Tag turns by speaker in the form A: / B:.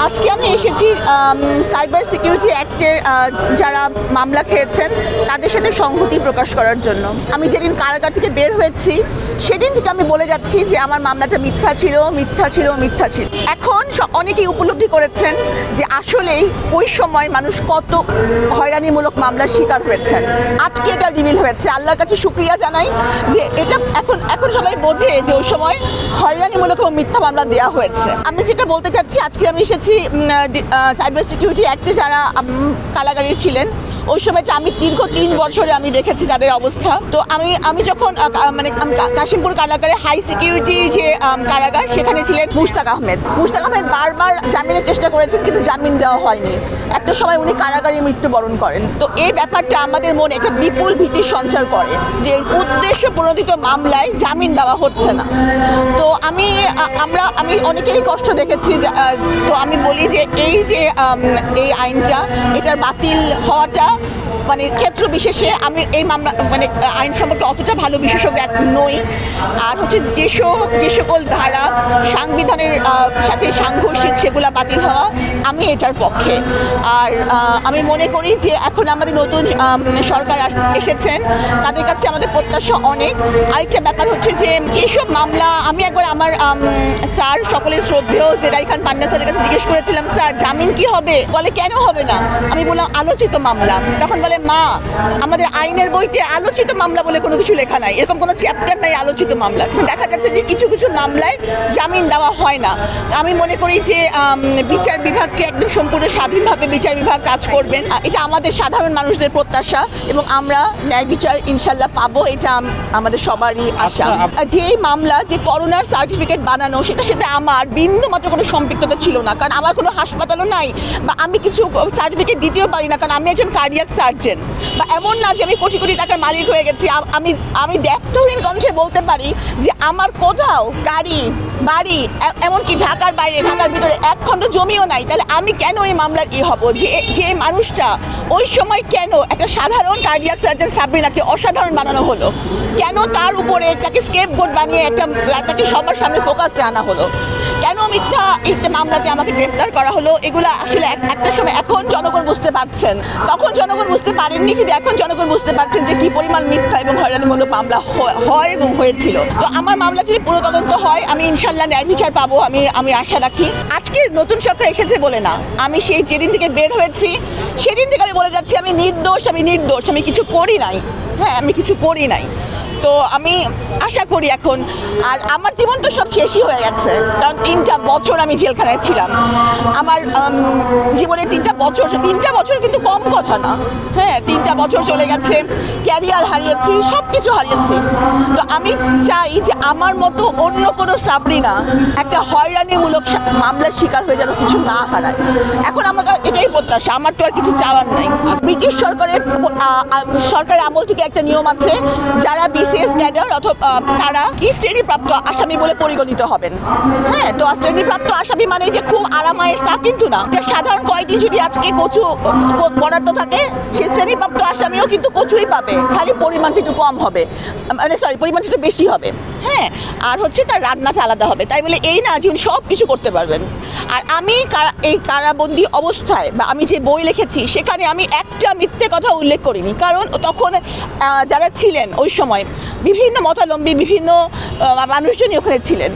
A: আজকে আমি এসেছি সাইবার সিকিউরিটি অ্যাক্টের যারা মামলা খেয়েছেন তাদের সাথে সংহতি প্রকাশ করার জন্য। আমি যেদিন কারাগার থেকে বের হয়েছি সেদিন থেকে আমি বলে যাচ্ছি যে আমার মামলাটা মিথ্যা ছিল, মিথ্যা ছিল, মিথ্যা ছিল। এখন অনেকেই উপলব্ধি করেছেন যে আসলেই ওই সময় মানুষ কত হয়রানিমূলক মামলার শিকার হয়েছেন। আজকে এটা রিভিল হয়েছে, আল্লাহর কাছে শুকরিয়া জানাই যে এটা এখন সবাই বোঝে যে ওই সময় হয়রানিমূলক এবং মিথ্যা মামলা দেওয়া হয়েছে। আমি যেটা বলতে চাচ্ছি, আজকে আমি এসেছি সাইবার সিকিউরিটি অ্যাক্টে যারা কারাগারে ছিলেন ওই সময়টা আমি দীর্ঘ 3 বছরে আমি দেখেছি তাদের অবস্থা। তো আমি যখন কাশিমপুর কারাগারে হাই সিকিউরিটি যে কারাগার সেখানে ছিলেন মুশতাক আহমেদ বারবার জামিনের চেষ্টা করেছেন কিন্তু জামিন দেওয়া হয়নি। একটা সময় উনি কারাগারে মৃত্যুবরণ করেন। তো এই ব্যাপারটা আমাদের মনে একটা বিপুল ভীতির সঞ্চার করে যে উদ্দেশ্য প্রণোদিত মামলায় জামিন দেওয়া হচ্ছে না। তো আমি অনেকেরই কষ্ট দেখেছি। তো আমি বলি যে এই আইনটা এটার বাতিল হওয়াটা মানে ক্ষেত্র বিশেষে আমি এই মামলা আইন সম্পর্কে অতটা ভালো বিশেষজ্ঞ নই। আর হচ্ছে যে সকল ধারা সাংবিধানের সাথে সাংঘর্ষিক সেগুলা বাতিল হওয়া আমি এটার পক্ষে। আর আমি মনে করি যে এখন আমাদের নতুন সরকার এসেছেন, তাদের কাছে আমাদের প্রত্যাশা অনেক। আরেকটা ব্যাপার হচ্ছে যে যেসব মামলা আমি একবার আমার স্যার সকলের শ্রদ্ধেয় জেরাই খান পান্না স্যারের কাছে জিজ্ঞেস করেছিলাম, স্যার জামিন কি হবে? বলে কেন হবে না? আমি বললাম আলোচিত মামলা। তখন বলে মা আমাদের আইনের বইতে আলোচিত মামলা বলে কোনো কিছু লেখা নাই, এরকম কোনো চ্যাপ্টার নাই আলোচিত মামলা। কিন্তু দেখা যাচ্ছে যে কিছু কিছু মামলায় জামিন দেওয়া হয় না। আমি মনে করি যে বিচার বিভাগকে একদম সম্পূর্ণ স্বাধীনভাবে বিচার বিভাগ কাজ করবেন, এটা আমাদের সাধারণ মানুষদের প্রত্যাশা এবং আমরা ন্যায় বিচার ইনশাল্লাহ পাবো, এটা আমাদের সবারই আশা। যে মামলা যে করোনার সার্টিফিকেট বানানো সেটার সাথে আমার বিন্দু মাত্র কোনো সম্পৃক্ততা ছিল না, কারণ আমার কোনো হাসপাতালও নাই বা আমি কিছু সার্টিফিকেট দিতেও পারি না, কারণ আমি একজন কার্ডিয়াক সার্জন। বা এমন না যে আমি কোটি কোটি টাকার মালিক হয়ে গেছি। আমি দ্ব্যর্থহীন কণ্ঠে বলতে পারি যে আমার কোথাও গাড়ি বাড়ি এমনকি ঢাকার বাইরে ঢাকার ভিতরে 1 খণ্ড জমিও নাই। তাহলে আমি কেন এই মামলার কি হব? যে মানুষটা ওই সময় কেন একটা সাধারণ কার্ডিয়াক সার্জন সাবরিনাকে অসাধারণ বানানো হলো, কেন তার উপরে তাকে স্কেপগোট বানিয়ে তাকে সবার সামনে ফোকাসে আনা হলো, কেন মিথ্যা মামলাতে আমাকে গ্রেফতার করা হলো? এগুলো আসলে একটা সময় এখন জনগণ বুঝতে পারছেন, তখন জনগণ বুঝতে পারেননি, কিন্তু এখন জনগণ বুঝতে পারছেন যে কি পরিমাণ মিথ্যা এবং হয়রানিমূলক মামলা হয় এবং হয়েছিল। তো আমার মামলা যদি পুরো তদন্ত হয় আমি ইনশাল্লাহ ন্যায় বিচার পাবো, আমি আশা রাখি। আজকে নতুন সরকার এসেছে বলে না, আমি সেই যেদিন থেকে বের হয়েছি সেদিন থেকে আমি বলে যাচ্ছি আমি নির্দোষ, আমি কিছু করি নাই। হ্যাঁ, আমি কিছু করি নাই। তো আমি আশা করি এখন, আর আমার জীবন তো সব শেষই হয়ে গেছে, কারণ 3টা বছর আমি জেলখানায় ছিলাম। আমার জীবনের 3টা বছর কিন্তু কম কথা না। হ্যাঁ, 3টা বছর চলে গেছে, ক্যারিয়ার হারিয়েছি, সব কিছু হারিয়েছি। তো আমি চাই যে আমার মতো অন্য কোনো সাবরিনা একটা হয়রানিমূলক মামলার শিকার হয়ে যেন কিছু না হারায়। এখন আমার এটাই প্রত্যাশা, আমার তো আর কিছু চাওয়ার নাই। ব্রিটিশ সরকারের আমল থেকে একটা নিয়ম আছে, যারা বিসিএস ক্যাডার অথবা তারা কি শ্রেণীপ্রাপ্ত আসামি বলে পরিগণিত হবেন। হ্যাঁ, তো শ্রেণীপ্রাপ্ত আসামি মানে যে খুব আরামায়েশ তা কিন্তু না। সাধারণ কয়েদি যদি আজকে কচু বরাদ্দ থাকে, সেই শ্রেণীপ্রাপ্ত আসামিও কিন্তু কচুই পাবে, খালি পরিমাণটা একটু কম হবে, পরিমাণটা একটু বেশি হবে। হ্যাঁ, আর হচ্ছে তার রান্নাটা আলাদা হবে। তাই বলে এই না যে উনি সব কিছু করতে পারবেন। আর আমি এই কারাবন্দি অবস্থায় বা আমি যে বই লিখেছি সেখানে আমি একটা মিথ্যে কথা উল্লেখ করিনি, কারণ তখন যারা ছিলেন ওই সময় বিভিন্ন মতাবলম্বী বিভিন্ন মানুষজনই ওখানে ছিলেন।